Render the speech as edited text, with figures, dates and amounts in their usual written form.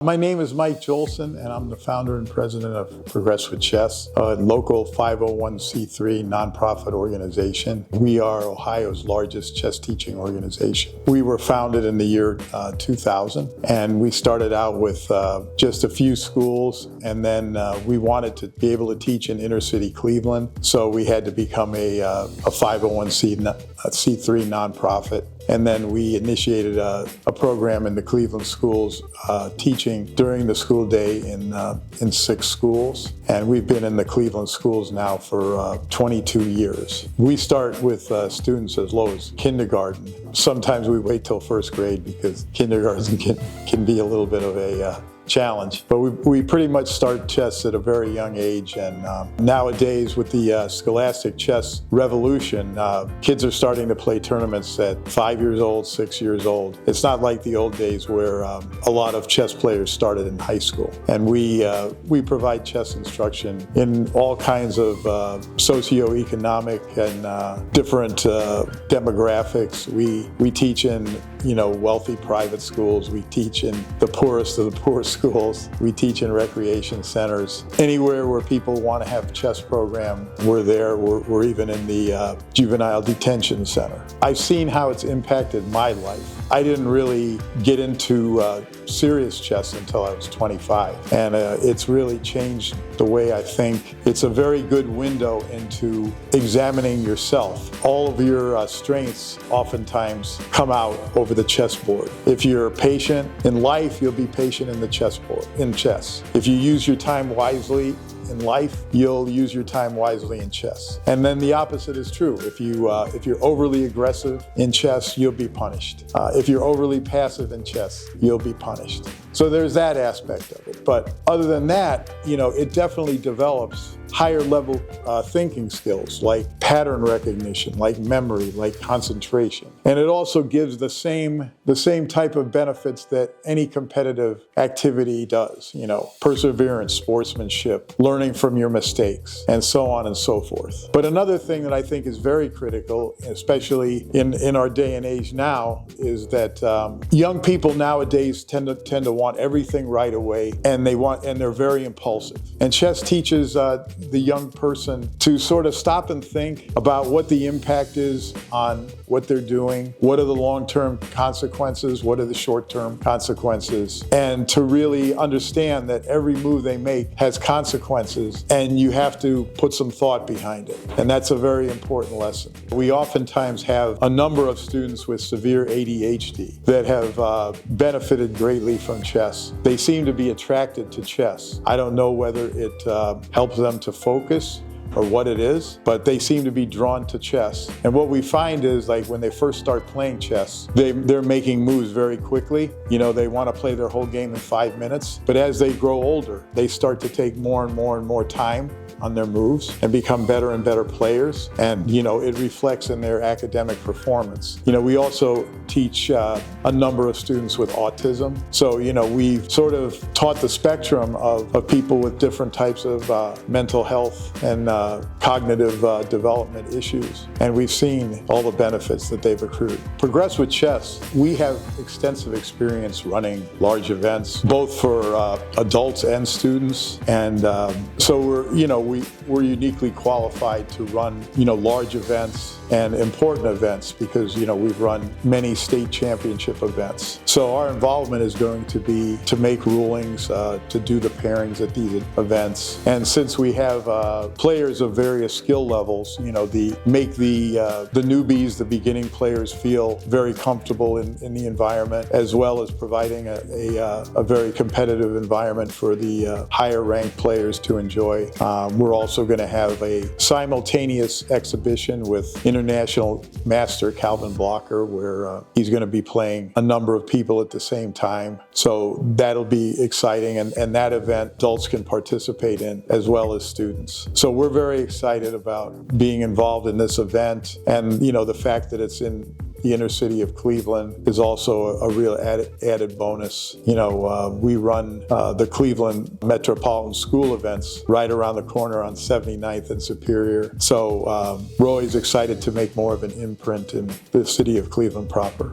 My name is Mike Joelson, and I'm the founder and president of Progress with Chess, a local 501c3 nonprofit organization. We are Ohio's largest chess teaching organization. We were founded in the year 2000, and we started out with just a few schools, and then we wanted to be able to teach in inner city Cleveland, so we had to become a 501c3 nonprofit. And then we initiated a program in the Cleveland schools, teaching during the school day in 6 schools. And we've been in the Cleveland schools now for 22 years. We start with students as low as kindergarten. Sometimes we wait till 1st grade because kindergarten can be a little bit of a challenge. But we pretty much start chess at a very young age, and nowadays with the scholastic chess revolution, kids are starting to play tournaments at 5 years old, 6 years old. It's not like the old days where a lot of chess players started in high school. And we provide chess instruction in all kinds of socioeconomic and different demographics. We teach in wealthy private schools. We teach in the poorest of the poor schools. We teach in recreation centers. Anywhere where people want to have a chess program, we're there. We're even in the juvenile detention center. I've seen how it's impacted my life. I didn't really get into serious chess until I was 25, and it's really changed the way I think. It's a very good window into examining yourself. All of your strengths oftentimes come out over the chessboard. If you're patient in life, you'll be patient in the chessboard, in chess. If you use your time wisely in life, you'll use your time wisely in chess. And then the opposite is true. If you're overly aggressive in chess, you'll be punished. If you're overly passive in chess, you'll be punished. So there's that aspect of it. But other than that, it definitely develops higher level thinking skills like pattern recognition, like memory, like concentration. And it also gives the same type of benefits that any competitive activity does, perseverance, sportsmanship, learning from your mistakes, and so on and so forth. But another thing that I think is very critical, especially in our day and age now, is that young people nowadays tend to want everything right away, and they're very impulsive. And chess teaches the young person to sort of stop and think about what the impact is on what they're doing, what are the long-term consequences, what are the short-term consequences, and to really understand that every move they make has consequences, and you have to put some thought behind it. And that's a very important lesson. We oftentimes have a number of students with severe ADHD that have benefited greatly from chess. They seem to be attracted to chess. I don't know whether it helps them to focus or what it is, but they seem to be drawn to chess. And what we find is, like, when they first start playing chess, they're making moves very quickly. They want to play their whole game in 5 minutes. But as they grow older, they start to take more and more and more time on their moves and become better and better players. And, it reflects in their academic performance. We also teach a number of students with autism. So, we've sort of taught the spectrum of people with different types of mental health and cognitive development issues. And we've seen all the benefits that they've accrued. Progress with Chess, we have extensive experience running large events, both for adults and students. And so we're uniquely qualified to run, large events and important events because, we've run many state championship events. So our involvement is going to be to make rulings, to do the pairings at these events. And since we have players of various skill levels, make the newbies, the beginning players feel very comfortable in the environment, as well as providing a very competitive environment for the higher ranked players to enjoy. We're also going to have a simultaneous exhibition with international master Calvin Blocker, where he's going to be playing a number of people at the same time. So that'll be exciting, and that event adults can participate in as well as students. So we're very excited about being involved in this event, and the fact that it's in the inner city of Cleveland is also a real added bonus. We run the Cleveland Metropolitan School events right around the corner on 79th and Superior. So we're always excited to make more of an imprint in the city of Cleveland proper.